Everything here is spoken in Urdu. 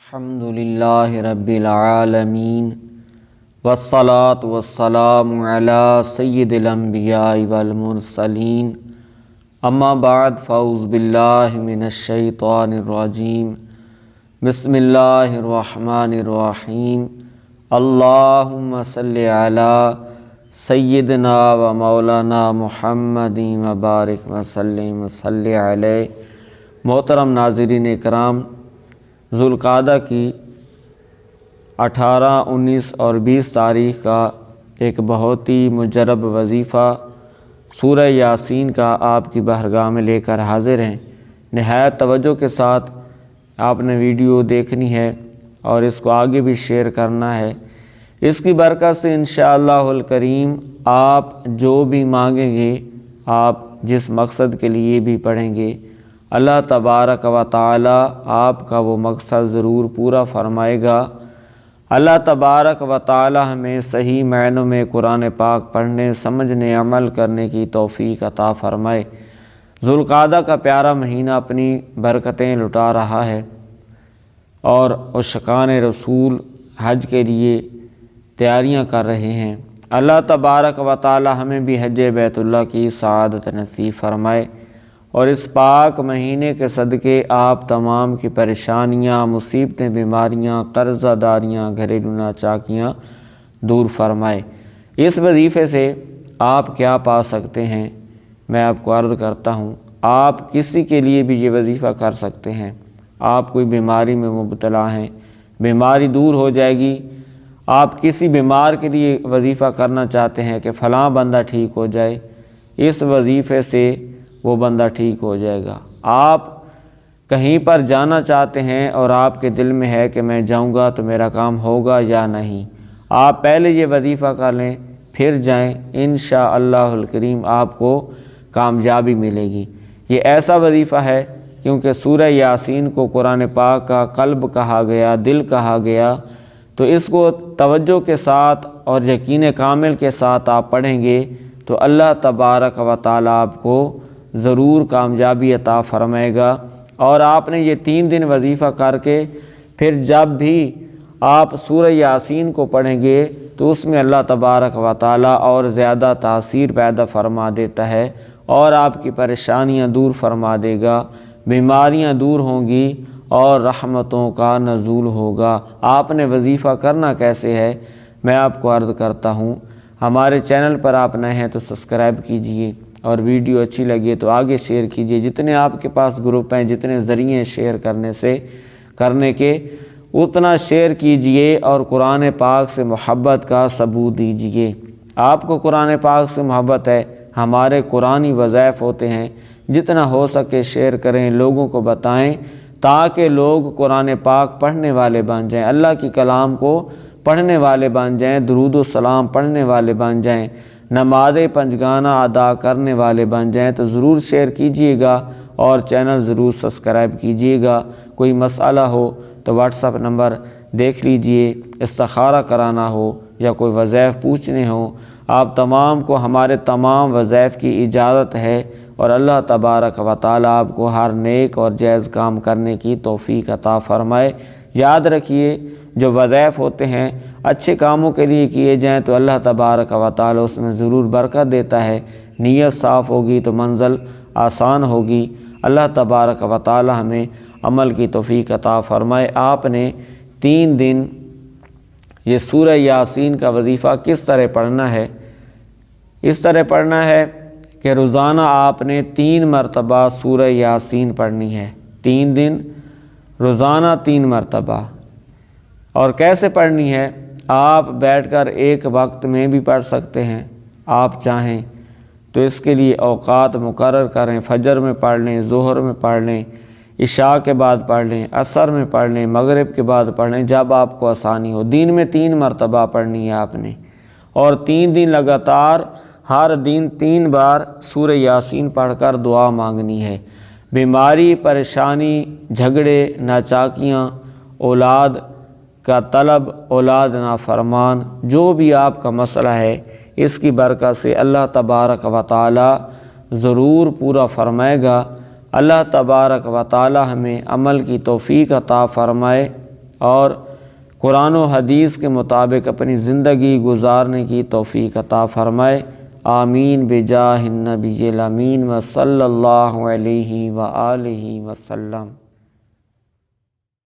الحمدللہ رب العالمین والصلاة والسلام علی سید الانبیاء والمرسلین اما بعد فاعوذ باللہ من الشیطان الرجیم بسم اللہ الرحمن الرحیم اللہم صلی علی سیدنا و مولانا محمد وبارک وسلم وصلی علیہ۔ محترم ناظرین اکرام، ذوالقعدہ کی 18، 19 اور 20 تاریخ کا ایک بہت ہی مجرب وظیفہ سورہ یاسین کا آپ کی بارگاہ میں لے کر حاضر ہیں۔ نہایت توجہ کے ساتھ آپ نے ویڈیو دیکھنی ہے اور اس کو آگے بھی شیئر کرنا ہے۔ اس کی برکت سے انشاءاللہ الکریم آپ جو بھی مانگیں گے، آپ جس مقصد کے لیے بھی پڑھیں گے، اللہ تبارک و تعالی آپ کا وہ مقصد ضرور پورا فرمائے گا۔ اللہ تبارک و تعالی ہمیں صحیح معنوں میں قرآن پاک پڑھنے، سمجھنے، عمل کرنے کی توفیق عطا فرمائے۔ ذوالقعدہ کا پیارا مہینہ اپنی برکتیں لٹا رہا ہے اور عاشقان رسول حج کے لیے تیاریاں کر رہے ہیں۔ اللہ تبارک و تعالی ہمیں بھی حج بیت اللہ کی سعادت نصیب فرمائے اور اس پاک مہینے کے صدقے آپ تمام کی پریشانیاں، مصیبتیں، بیماریاں، قرضہ داریاں، گھریلو ناچاکیاں دور فرمائے۔ اس وظیفے سے آپ کیا پا سکتے ہیں، میں آپ کو عرض کرتا ہوں۔ آپ کسی کے لیے بھی یہ وظیفہ کر سکتے ہیں۔ آپ کوئی بیماری میں مبتلا ہیں، بیماری دور ہو جائے گی۔ آپ کسی بیمار کے لیے وظیفہ کرنا چاہتے ہیں کہ فلاں بندہ ٹھیک ہو جائے، اس وظیفے سے وہ بندہ ٹھیک ہو جائے گا۔ آپ کہیں پر جانا چاہتے ہیں اور آپ کے دل میں ہے کہ میں جاؤں گا تو میرا کام ہوگا یا نہیں، آپ پہلے یہ وظیفہ کر لیں پھر جائیں، انشاءاللہ الکریم آپ کو کامیابی ملے گی۔ یہ ایسا وظیفہ ہے کیونکہ سورہ یاسین کو قرآن پاک کا قلب کہا گیا، دل کہا گیا، تو اس کو توجہ کے ساتھ اور یقین کامل کے ساتھ آپ پڑھیں گے تو اللہ تبارک و تعالی آپ کو ضرور کامیابی عطا فرمائے گا۔ اور آپ نے یہ 3 دن وظیفہ کر کے پھر جب بھی آپ سورہ یاسین کو پڑھیں گے تو اس میں اللہ تبارک و تعالی اور زیادہ تاثیر پیدا فرما دیتا ہے اور آپ کی پریشانیاں دور فرما دے گا، بیماریاں دور ہوں گی اور رحمتوں کا نزول ہوگا۔ آپ نے وظیفہ کرنا کیسے ہے میں آپ کو عرض کرتا ہوں۔ ہمارے چینل پر آپ نئے ہیں تو سبسکرائب کیجئے اور ویڈیو اچھی لگے تو آگے شیئر کیجئے۔ جتنے آپ کے پاس گروپ ہیں، جتنے ذریعے شیئر کرنے کے اتنا شیئر کیجئے اور قرآن پاک سے محبت کا ثبوت دیجئے۔ آپ کو قرآن پاک سے محبت ہے، ہمارے قرآنی وظائف ہوتے ہیں، جتنا ہو سکے شیئر کریں، لوگوں کو بتائیں تاکہ لوگ قرآن پاک پڑھنے والے بن جائیں، اللہ کی کلام کو پڑھنے والے بن جائیں، درود و سلام پڑھنے والے بن جائیں، نماز پنجگانہ ادا کرنے والے بن جائیں۔ تو ضرور شیئر کیجئے گا اور چینل ضرور سبسکرائب کیجئے گا۔ کوئی مسئلہ ہو تو واٹس ایپ نمبر دیکھ لیجئے، استخارہ کرانا ہو یا کوئی وظائف پوچھنے ہوں، آپ تمام کو ہمارے تمام وظائف کی اجازت ہے اور اللہ تبارک و تعالی آپ کو ہر نیک اور جائز کام کرنے کی توفیق عطا فرمائے۔ یاد رکھیے جو وظائف ہوتے ہیں اچھے کاموں کے لیے کیے جائیں تو اللہ تبارک و تعالی اس میں ضرور برکت دیتا ہے۔ نیت صاف ہوگی تو منزل آسان ہوگی۔ اللہ تبارک و تعالی ہمیں عمل کی توفیق عطا فرمائے۔ آپ نے 3 دن یہ سورہ یاسین کا وظیفہ کس طرح پڑھنا ہے؟ اس طرح پڑھنا ہے کہ روزانہ آپ نے 3 مرتبہ سورہ یاسین پڑھنی ہے۔ 3 دن روزانہ 3 مرتبہ۔ اور کیسے پڑھنی ہے؟ آپ بیٹھ کر ایک وقت میں بھی پڑھ سکتے ہیں، آپ چاہیں تو اس کے لیے اوقات مقرر کریں۔ فجر میں پڑھ لیں، ظہر میں پڑھ لیں، عشاء کے بعد پڑھ لیں، عصر میں پڑھ لیں، مغرب کے بعد پڑھ لیں، جب آپ کو آسانی ہو۔ دن میں 3 مرتبہ پڑھنی ہے آپ نے اور 3 دن لگاتار ہر دن 3 بار سورہ یاسین پڑھ کر دعا مانگنی ہے۔ بیماری، پریشانی، جھگڑے، ناچاکیاں، اولاد کا طلب، اولاد نافرمان، جو بھی آپ کا مسئلہ ہے اس کی برکت سے اللہ تبارک و تعالی ضرور پورا فرمائے گا۔ اللہ تبارک و تعالی ہمیں عمل کی توفیق عطا فرمائے۔ اور قرآن و حدیث کے مطابق اپنی زندگی گزارنے کی توفیق عطا فرمائے۔ آمین بجاہ النبی الامین و صلی اللہ علیہ وآلہ وسلم۔